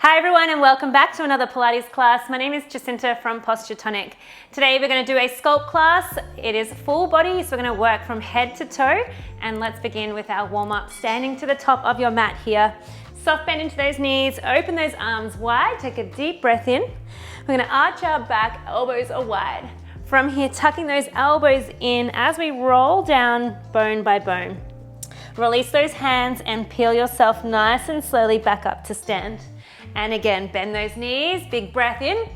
Hi everyone and welcome back to another Pilates class. My name is Jacinta from Tonic. Today we're going to do a sculpt class. It is full body, so we're going to work from head to toe. And let's begin with our warm-up. Standing to the top of your mat here. Soft bend into those knees, open those arms wide, take a deep breath in. We're going to arch our back, elbows are wide. From here, tucking those elbows in as we roll down bone by bone. Release those hands and peel yourself nice and slowly back up to stand. And again, bend those knees, big breath in.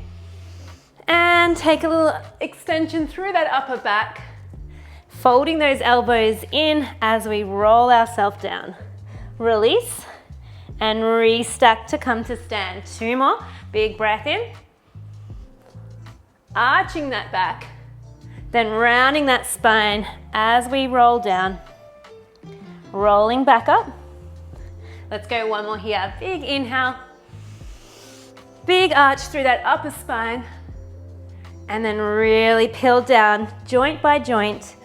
And take a little extension through that upper back. Folding those elbows in as we roll ourselves down. Release and restack to come to stand. Two more, big breath in. Arching that back. Then rounding that spine as we roll down. Rolling back up. Let's go one more here. Big inhale. Big arch through that upper spine. And then really peel down joint by joint.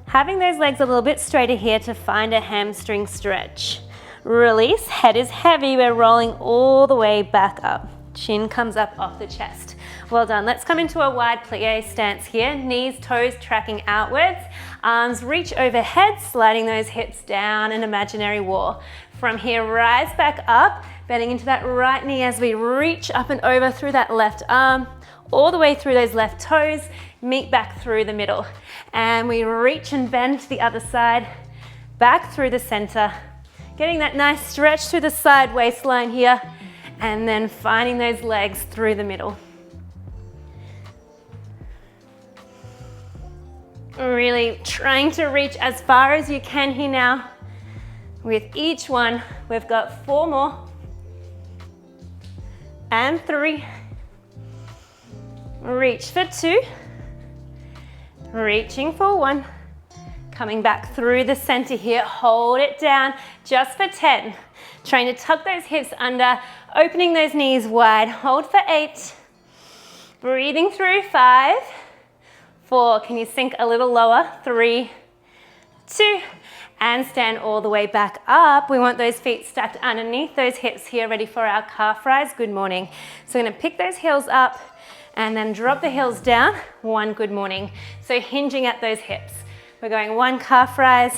Having those legs a little bit straighter here to find a hamstring stretch. Release, head is heavy. We're rolling all the way back up. Chin comes up off the chest. Well done. Let's come into a wide plie stance here. Knees, toes tracking outwards. Arms reach overhead, sliding those hips down an imaginary wall. From here, rise back up, bending into that right knee as we reach up and over through that left arm, all the way through those left toes, meet back through the middle. And we reach and bend to the other side, back through the center, getting that nice stretch through the side waistline here, and then finding those legs through the middle. Really trying to reach as far as you can here now. With each one, we've got 4 more. And 3. Reach for 2. Reaching for 1. Coming back through the center here. Hold it down just for 10. Trying to tuck those hips under, opening those knees wide. Hold for 8. Breathing through 5. 4, can you sink a little lower? 3, 2, and stand all the way back up. We want those feet stacked underneath those hips here, ready for our calf rise. Good morning. So we're gonna pick those heels up and then drop the heels down. 1, good morning. So hinging at those hips. We're going 1 calf rise,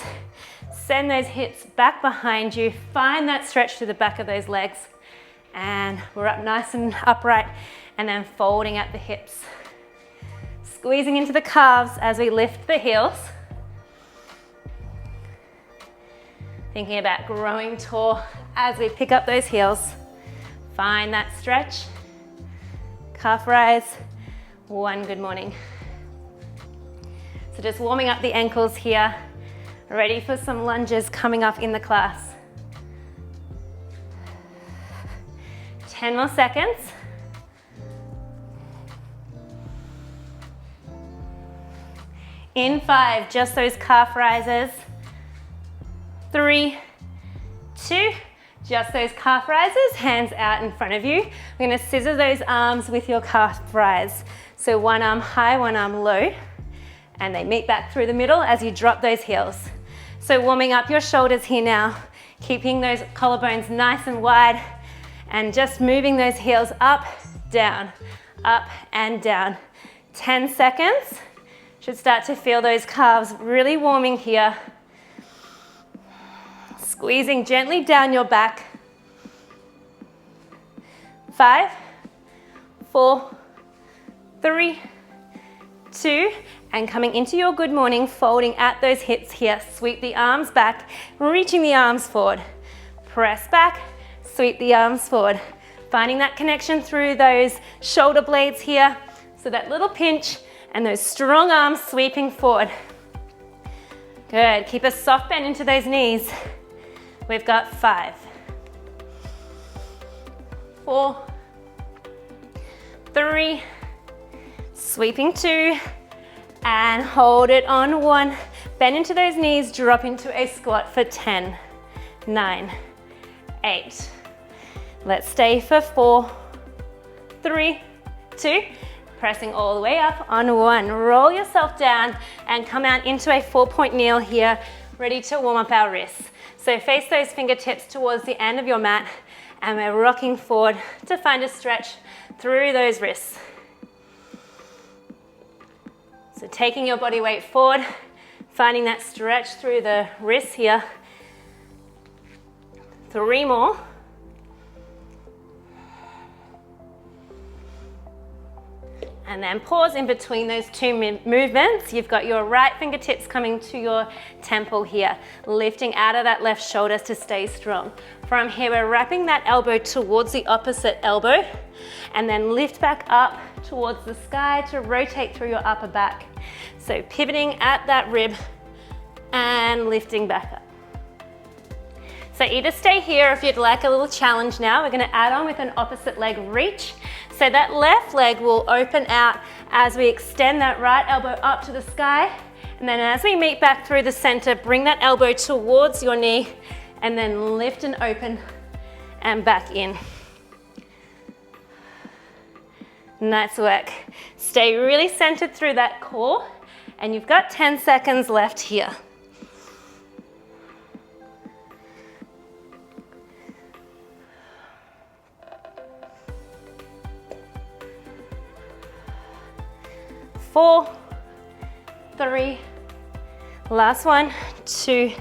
send those hips back behind you, find that stretch through the back of those legs, and we're up nice and upright, and then folding at the hips. Squeezing into the calves as we lift the heels. Thinking about growing tall as we pick up those heels. Find that stretch. Calf rise. 1, good morning. So just warming up the ankles here. Ready for some lunges coming up in the class. 10 more seconds. In 5, just those calf rises. 3, 2, just those calf rises, hands out in front of you. We're gonna scissor those arms with your calf rise. So 1 arm high, 1 arm low, and they meet back through the middle as you drop those heels. So warming up your shoulders here now, keeping those collarbones nice and wide, and just moving those heels up, and down. 10 seconds. Should start to feel those calves really warming here. Squeezing gently down your back. 5, 4, 3, 2, and coming into your good morning, folding at those hips here. Sweep the arms back, reaching the arms forward. Press back, sweep the arms forward. Finding that connection through those shoulder blades here. So that little pinch, and those strong arms sweeping forward. Good, keep a soft bend into those knees. We've got 5, 4, 3, sweeping 2, and hold it on 1. Bend into those knees, drop into a squat for 10, 9, 8. Let's stay for 4, 3, 2, pressing all the way up on 1. Roll yourself down and come out into a 4-point kneel here, ready to warm up our wrists. So face those fingertips towards the end of your mat, and we're rocking forward to find a stretch through those wrists. So taking your body weight forward, finding that stretch through the wrists here. 3 more. And then pause in between those 2 movements. You've got your right fingertips coming to your temple here, lifting out of that left shoulder to stay strong. From here, we're wrapping that elbow towards the opposite elbow, and then lift back up towards the sky to rotate through your upper back. So pivoting at that rib and lifting back up. So either stay here if you'd like a little challenge now. We're gonna add on with an opposite leg reach. So that left leg will open out as we extend that right elbow up to the sky. And then as we meet back through the center, bring that elbow towards your knee and then lift and open and back in. Nice work. Stay really centered through that core, and you've got 10 seconds left here. Four, 3, last 1, 2,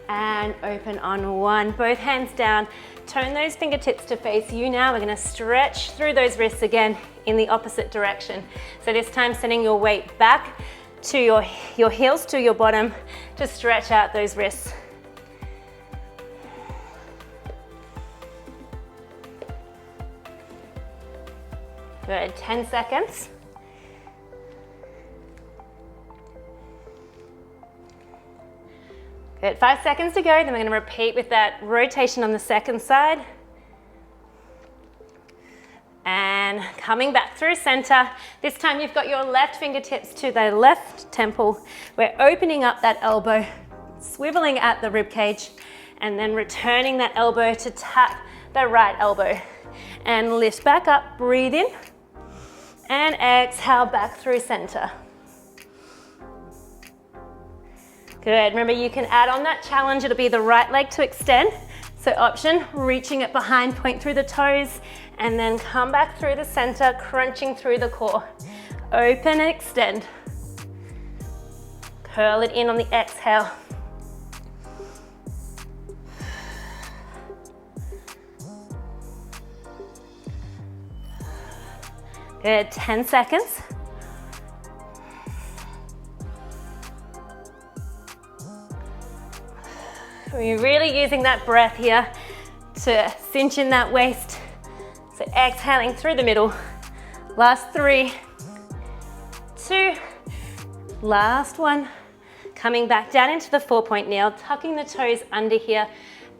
and open on 1. Both hands down. Turn those fingertips to face you now. We're gonna stretch through those wrists again in the opposite direction. So this time sending your weight back to your heels to your bottom to stretch out those wrists. Good, 10 seconds. Good, 5 seconds to go, then we're gonna repeat with that rotation on the second side. And coming back through center. This time you've got your left fingertips to the left temple. We're opening up that elbow, swiveling at the rib cage, and then returning that elbow to tap the right elbow. And lift back up, breathe in, and exhale back through center. Good, remember you can add on that challenge, it'll be the right leg to extend. So option, reaching it behind, point through the toes, and then come back through the center, crunching through the core. Open and extend. Curl it in on the exhale. Good, 10 seconds. We're really using that breath here to cinch in that waist. So exhaling through the middle. Last 3, 2, last 1. Coming back down into the 4-point kneel, tucking the toes under here.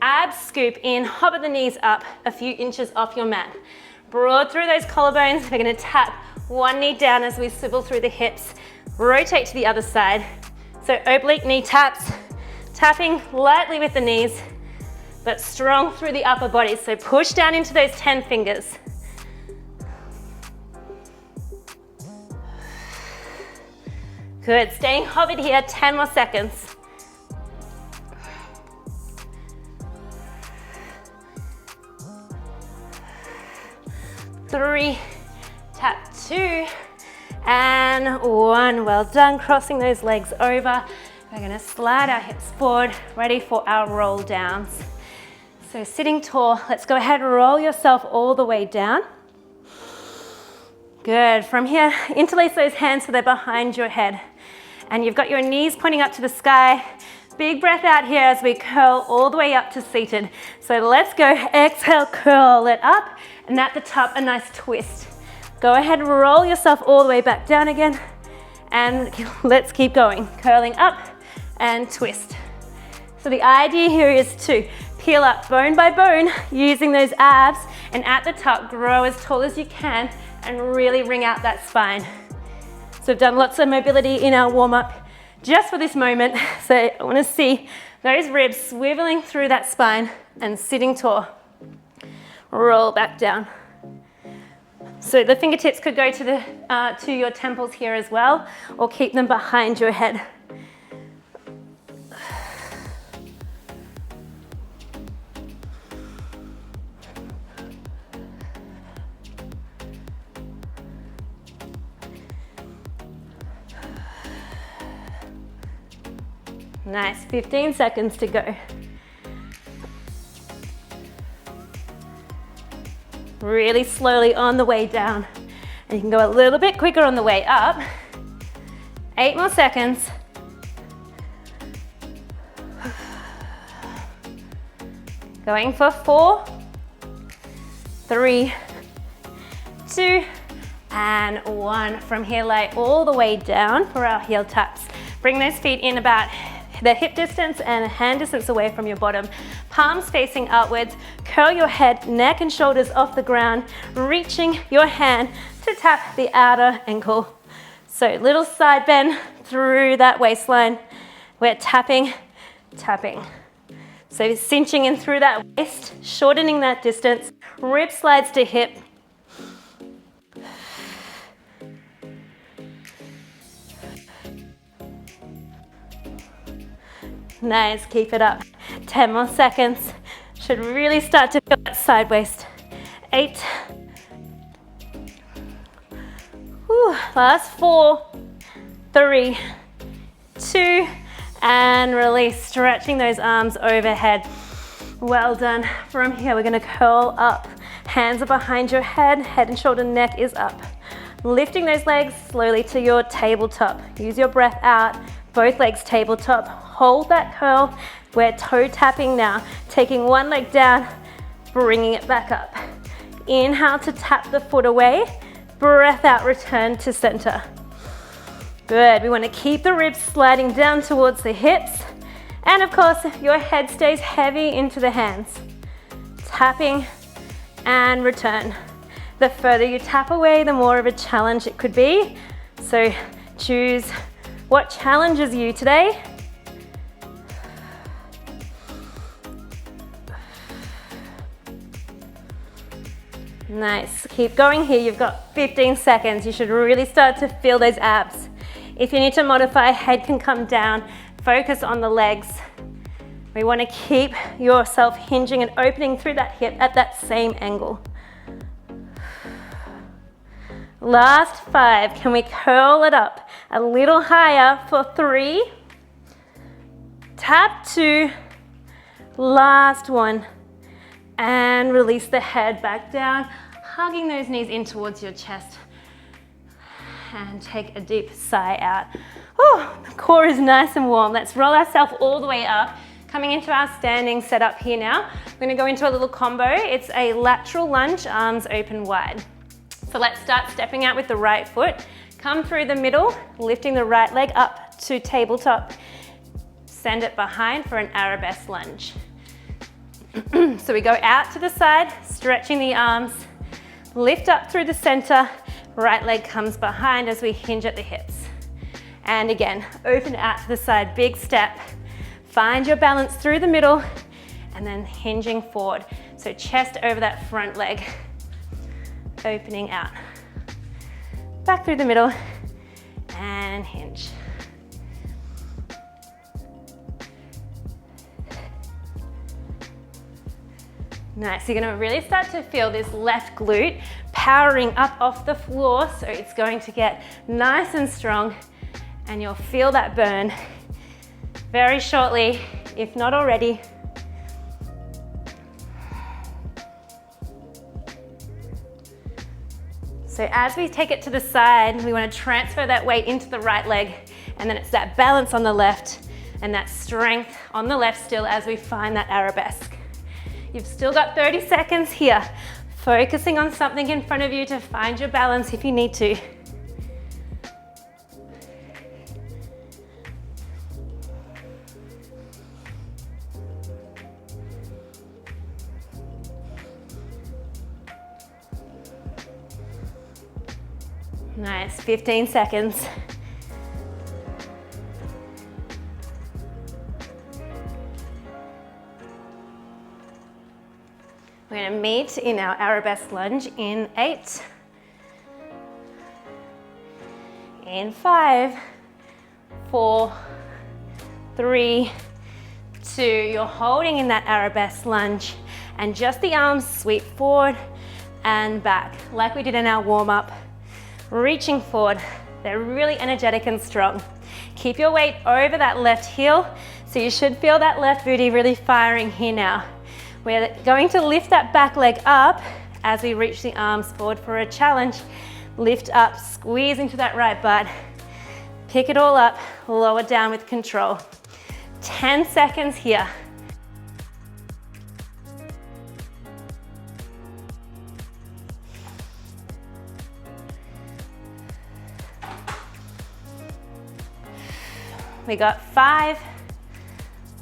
Abs scoop in, hover the knees up a few inches off your mat. Broad through those collarbones. We're gonna tap one knee down as we swivel through the hips. Rotate to the other side. So oblique knee taps. Tapping lightly with the knees, but strong through the upper body. So push down into those 10 fingers. Good, staying hovered here, 10 more seconds. Three, tap 2, and 1. Well done, crossing those legs over. We're gonna slide our hips forward, ready for our roll downs. So sitting tall, let's go ahead and roll yourself all the way down. Good, from here, interlace those hands so they're behind your head. And you've got your knees pointing up to the sky. Big breath out here as we curl all the way up to seated. So let's go, exhale, curl it up, and at the top, a nice twist. Go ahead and roll yourself all the way back down again. And let's keep going, curling up and twist. So the idea here is to peel up bone by bone using those abs, and at the top grow as tall as you can and really wring out that spine. So we've done lots of mobility in our warm-up just for this moment. So I want to see those ribs swiveling through that spine and sitting tall. Roll back down. So the fingertips could go to your temples here as well, or keep them behind your head. Nice, 15 seconds to go. Really slowly on the way down. And you can go a little bit quicker on the way up. 8 more seconds. Going for 4, 3, 2, and 1. From here, lay all the way down for our heel taps. Bring those feet in about the hip distance and hand distance away from your bottom. Palms facing outwards. Curl your head, neck and shoulders off the ground, reaching your hand to tap the outer ankle. So little side bend through that waistline. We're tapping, tapping. So cinching in through that waist, shortening that distance, rib slides to hip. Nice, keep it up. 10 more seconds. Should really start to feel that side waist. 8. Whew. Last 4, 3, 2, and release, stretching those arms overhead. Well done. From here, we're gonna curl up. Hands are behind your head, head and shoulder, neck is up. Lifting those legs slowly to your tabletop. Use your breath out, both legs tabletop. Hold that curl. We're toe tapping now. Taking one leg down, bringing it back up. Inhale to tap the foot away. Breath out, return to center. Good, we want to keep the ribs sliding down towards the hips. And of course, your head stays heavy into the hands. Tapping and return. The further you tap away, the more of a challenge it could be. So choose what challenges you today. Nice, keep going here. You've got 15 seconds. You should really start to feel those abs. If you need to modify, head can come down. Focus on the legs. We want to keep yourself hinging and opening through that hip at that same angle. Last 5. Can we curl it up a little higher for 3? Tap 2. Last 1. And release the head back down, hugging those knees in towards your chest. And take a deep sigh out. Oh, the core is nice and warm. Let's roll ourselves all the way up. Coming into our standing setup here now. We're gonna go into a little combo. It's a lateral lunge, arms open wide. So let's start stepping out with the right foot. Come through the middle, lifting the right leg up to tabletop. Send it behind for an arabesque lunge. So we go out to the side, stretching the arms, lift up through the center, right leg comes behind as we hinge at the hips. And again, open out to the side, big step. Find your balance through the middle and then hinging forward. So chest over that front leg, opening out. Back through the middle and hinge. Nice, you're gonna really start to feel this left glute powering up off the floor, so it's going to get nice and strong and you'll feel that burn very shortly, if not already. So as we take it to the side, we want to transfer that weight into the right leg, and then it's that balance on the left and that strength on the left still as we find that arabesque. You've still got 30 seconds here, focusing on something in front of you to find your balance if you need to. Nice, 15 seconds. We're going to meet in our arabesque lunge in 8, in 5, 4, 3, 2. You're holding in that arabesque lunge and just the arms sweep forward and back like we did in our warm-up. Reaching forward. They're really energetic and strong. Keep your weight over that left heel. So you should feel that left booty really firing here now. We're going to lift that back leg up as we reach the arms forward for a challenge. Lift up, squeeze into that right butt. Pick it all up, lower down with control. 10 seconds here. We got 5,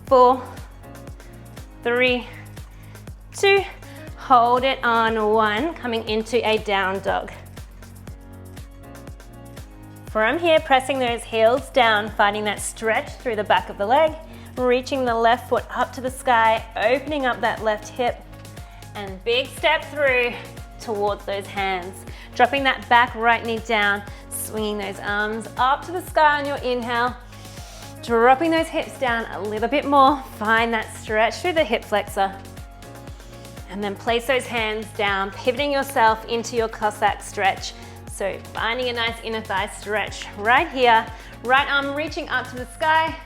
4, 3, 2, hold it on 1, coming into a down dog. From here, pressing those heels down, finding that stretch through the back of the leg, reaching the left foot up to the sky, opening up that left hip, and big step through towards those hands. Dropping that back right knee down, swinging those arms up to the sky on your inhale, dropping those hips down a little bit more, find that stretch through the hip flexor, and then place those hands down, pivoting yourself into your Cossack stretch. So finding a nice inner thigh stretch right here, right arm reaching up to the sky,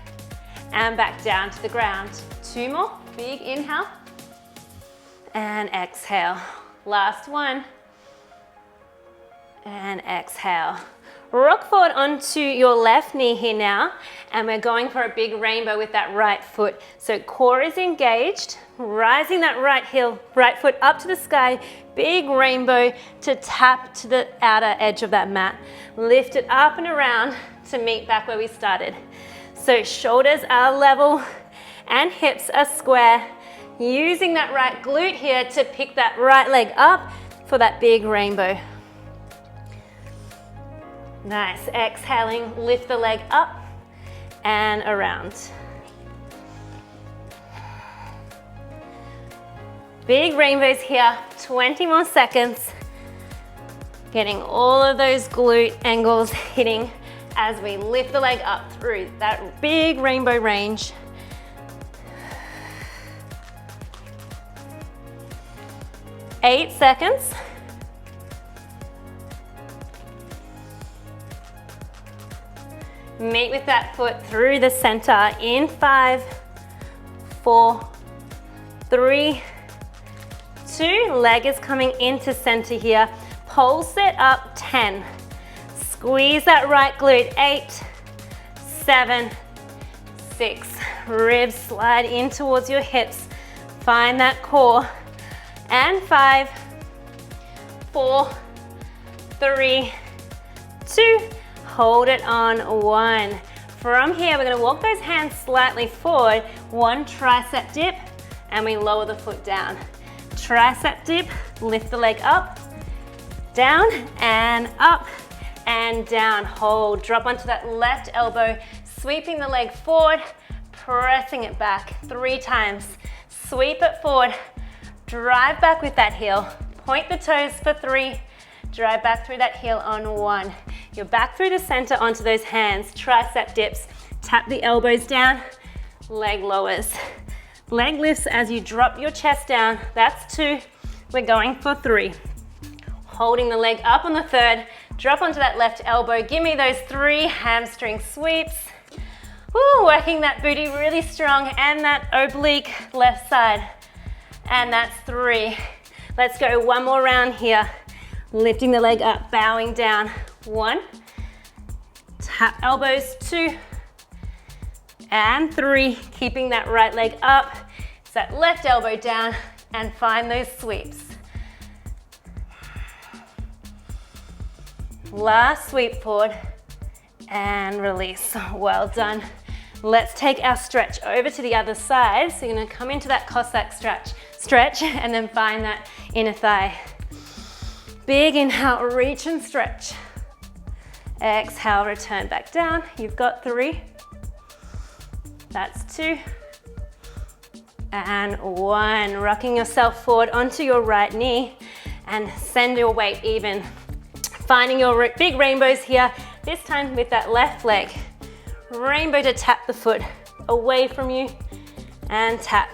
and back down to the ground. 2 more, big inhale, and exhale. Last one, and exhale. Rock forward onto your left knee here now, and we're going for a big rainbow with that right foot. So core is engaged, rising that right foot up to the sky, big rainbow to tap to the outer edge of that mat. Lift it up and around to meet back where we started. So shoulders are level and hips are square, using that right glute here to pick that right leg up for that big rainbow. Nice, exhaling, lift the leg up and around. Big rainbows here, 20 more seconds. Getting all of those glute angles hitting as we lift the leg up through that big rainbow range. Eight seconds. Meet with that foot through the center in 5, 4, 3, 2. Leg is coming into center here. Pulse it up, 10. Squeeze that right glute, 8, 7, 6. Ribs slide in towards your hips. Find that core. And 5, 4, 3, 2. Hold it on 1. From here, we're gonna walk those hands slightly forward. 1 tricep dip, and we lower the foot down. Tricep dip, lift the leg up, down, and up, and down. Hold, drop onto that left elbow, sweeping the leg forward, pressing it back 3 times. Sweep it forward, drive back with that heel, point the toes for 3, drive back through that heel on 1. You're back through the center onto those hands, tricep dips, tap the elbows down, leg lowers. Leg lifts as you drop your chest down, that's 2. We're going for 3. Holding the leg up on the 3rd, drop onto that left elbow, give me those 3 hamstring sweeps. Woo, working that booty really strong and that oblique left side. And that's 3. Let's go 1 more round here. Lifting the leg up, bowing down. 1, tap elbows, 2, and 3. Keeping that right leg up, it's that left elbow down, and find those sweeps. Last sweep forward, and release. Well done. Let's take our stretch over to the other side. So you're gonna come into that Cossack stretch, and then find that inner thigh. Big inhale, reach and stretch. Exhale, return back down. You've got 3. That's 2. And 1. Rocking yourself forward onto your right knee and send your weight even. Finding your big rainbows here, this time with that left leg. Rainbow to tap the foot away from you and tap.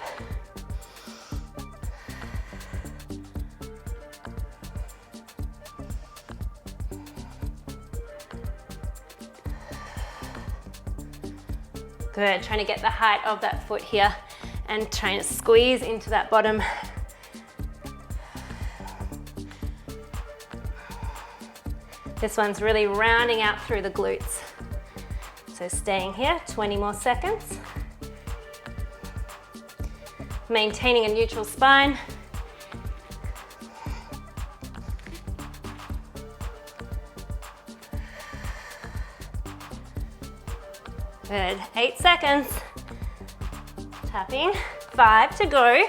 Good, trying to get the height of that foot here and trying to squeeze into that bottom. This one's really rounding out through the glutes. So staying here, 20 more seconds. Maintaining a neutral spine. Good, 8 seconds. Tapping, 5 to go.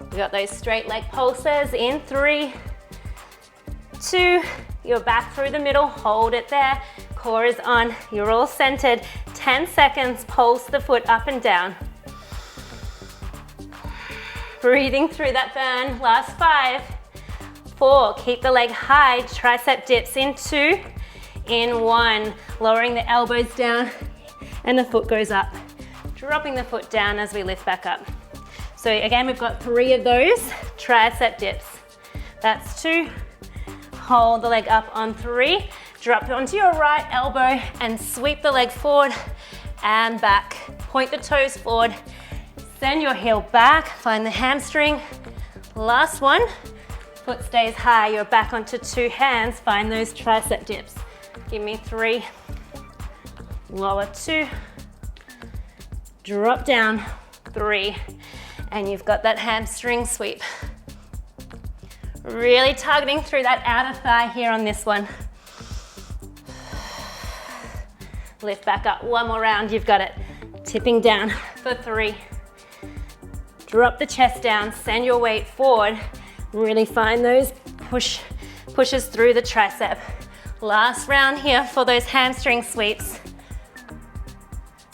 We got those straight leg pulses in 3, 2, you're back through the middle, hold it there. Core is on, you're all centered. 10 seconds, pulse the foot up and down. Breathing through that burn, last 5, 4, keep the leg high, tricep dips in 2, in 1, lowering the elbows down and the foot goes up. Dropping the foot down as we lift back up. So again, we've got 3 of those tricep dips. That's 2, hold the leg up on 3, drop onto your right elbow and sweep the leg forward and back. Point the toes forward, send your heel back, find the hamstring. Last one, foot stays high, you're back onto 2 hands, find those tricep dips. Give me 3, lower 2, drop down 3, and you've got that hamstring sweep. Really targeting through that outer thigh here on this one. Lift back up, one more round, you've got it. Tipping down for 3. Drop the chest down, send your weight forward. Really find those pushes through the tricep. Last round here for those hamstring sweeps.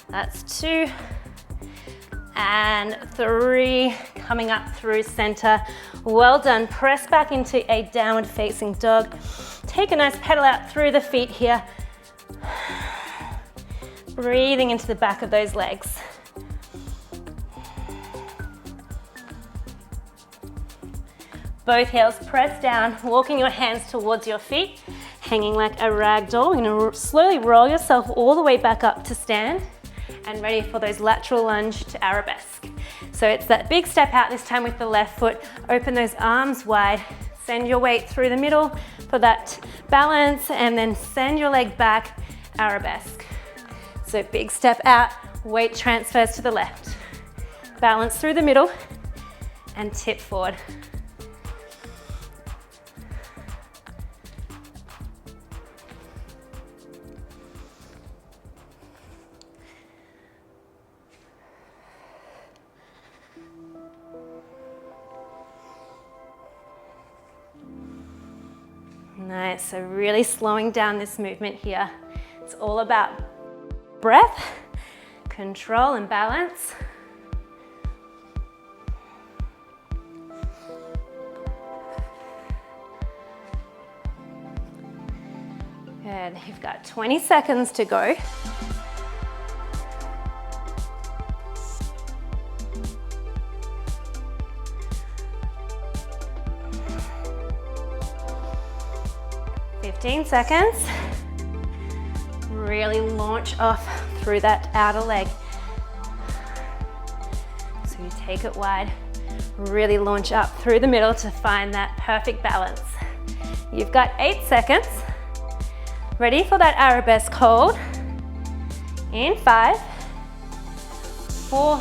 That's 2 and 3, coming up through center. Well done, press back into a downward facing dog. Take a nice pedal out through the feet here. Breathing into the back of those legs. Both heels press down, walking your hands towards your feet, hanging like a rag doll. You're gonna slowly roll yourself all the way back up to stand and ready for those lateral lunge to arabesque. So it's that big step out this time with the left foot. Open those arms wide, send your weight through the middle for that balance, and then send your leg back, arabesque. So big step out, weight transfers to the left. Balance through the middle and tip forward. Nice, so really slowing down this movement here. It's all about breath, control and balance. Good, you've got 20 seconds to go. Seconds. Really launch off through that outer leg. So you take it wide, really launch up through the middle to find that perfect balance. You've got 8 seconds. Ready for that arabesque hold. In 5, 4,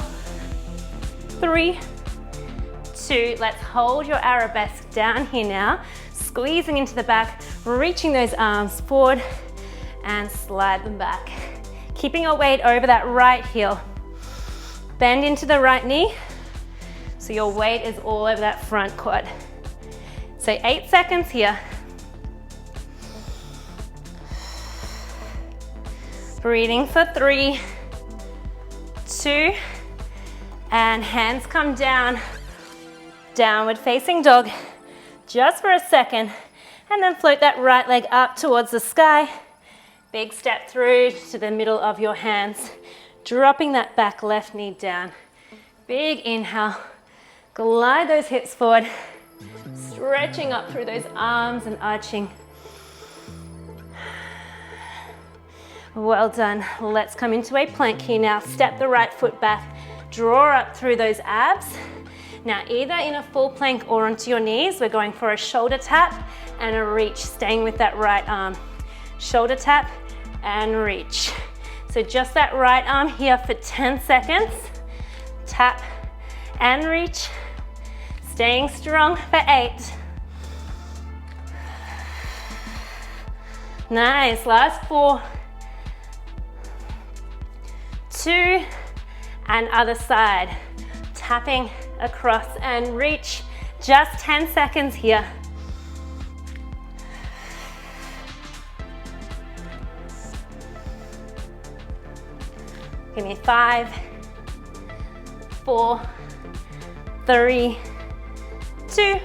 3, 2. Let's hold your arabesque down here now. Squeezing into the back, reaching those arms forward and slide them back. Keeping your weight over that right heel. Bend into the right knee so your weight is all over that front quad. So 8 seconds here. Breathing for 3, 2, and hands come down. Downward facing dog. Just for a second, and then float that right leg up towards the sky. Big step through to the middle of your hands, dropping that back left knee down. Big inhale, glide those hips forward, stretching up through those arms and arching. Well done. Let's come into a plank here now. Step the right foot back, draw up through those abs. Now either in a full plank or onto your knees, we're going for a shoulder tap and a reach, staying with that right arm. Shoulder tap and reach. So just that right arm here for 10 seconds. Tap and reach. Staying strong for 8. Nice, last 4. 2, and other side. Tapping across and reach. Just 10 seconds here. Give me 5, 4, 3, 2,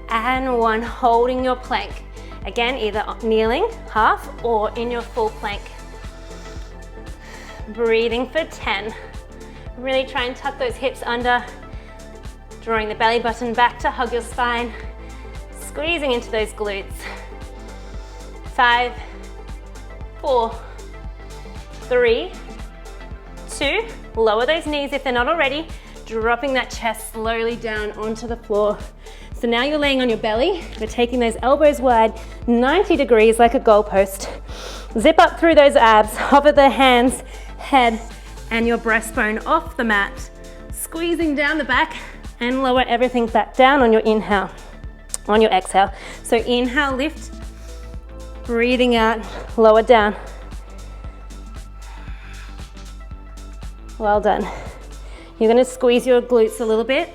and 1. Holding your plank. Again, either kneeling, half, or in your full plank. Breathing for 10. Really try and tuck those hips under, drawing the belly button back to hug your spine, squeezing into those glutes. 5, 4, 3, 2, lower those knees if they're not already, dropping that chest slowly down onto the floor. So now you're laying on your belly, we're taking those elbows wide, 90 degrees like a goalpost. Zip up through those abs, hover the hands, head, and your breastbone off the mat, squeezing down the back and lower everything back down on your inhale, on your exhale. So inhale, lift, breathing out, lower down. Well done. You're gonna squeeze your glutes a little bit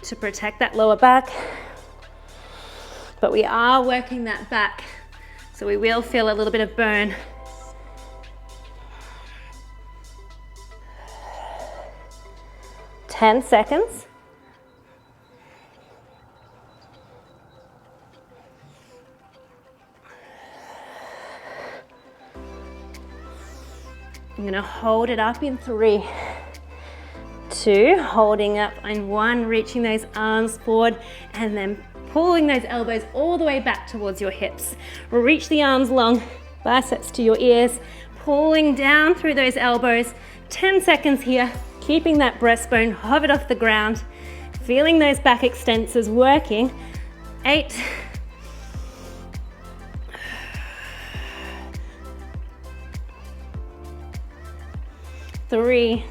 to protect that lower back, but we are working that back, so we will feel a little bit of burn. Ten seconds. I'm gonna hold it up in 3, 2, holding up in 1, reaching those arms forward, and then pulling those elbows all the way back towards your hips. Reach the arms long, biceps to your ears, pulling down through those elbows. 10 seconds here, keeping that breastbone hovered off the ground, feeling those back extensors working. 8, 3,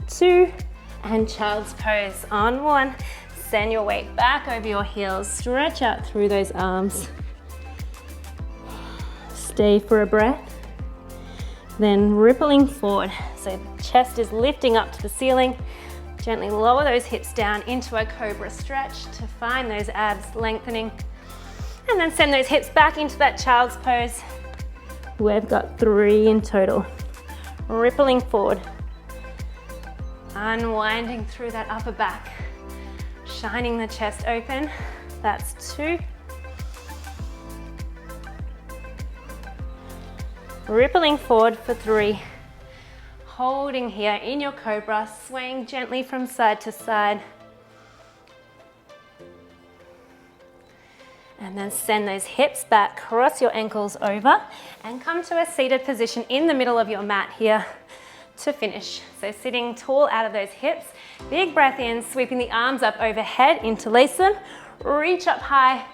2, and child's pose on 1. Send your weight back over your heels, stretch out through those arms. Stay for a breath, then rippling forward. So chest is lifting up to the ceiling. Gently lower those hips down into a cobra stretch to find those abs lengthening. And then send those hips back into that child's pose. We've got 3 in total. Rippling forward, unwinding through that upper back, shining the chest open. That's 2. Rippling forward for 3. Holding here in your cobra, swaying gently from side to side. And then send those hips back, cross your ankles over, and come to a seated position in the middle of your mat here to finish. So sitting tall out of those hips, big breath in, sweeping the arms up overhead, interlace them, reach up high,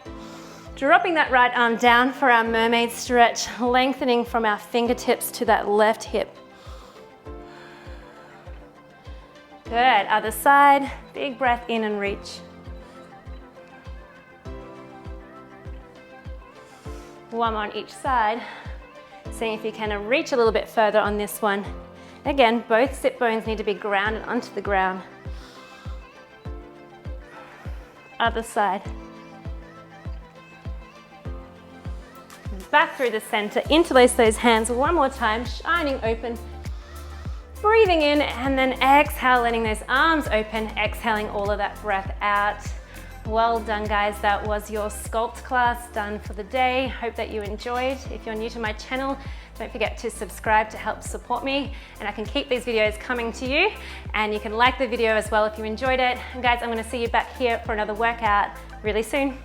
dropping that right arm down for our mermaid stretch, lengthening from our fingertips to that left hip. Good, other side, big breath in and reach. One on each side. Seeing if you can reach a little bit further on this one. Again, both sit bones need to be grounded onto the ground. Other side. Back through the center, interlace those hands one more time, shining open. Breathing in and then exhale, letting those arms open, exhaling all of that breath out. Well done, guys. That was your Sculpt class done for the day. Hope that you enjoyed. If you're new to my channel, don't forget to subscribe to help support me, and I can keep these videos coming to you, and you can like the video as well if you enjoyed it. And guys, I'm going to see you back here for another workout really soon.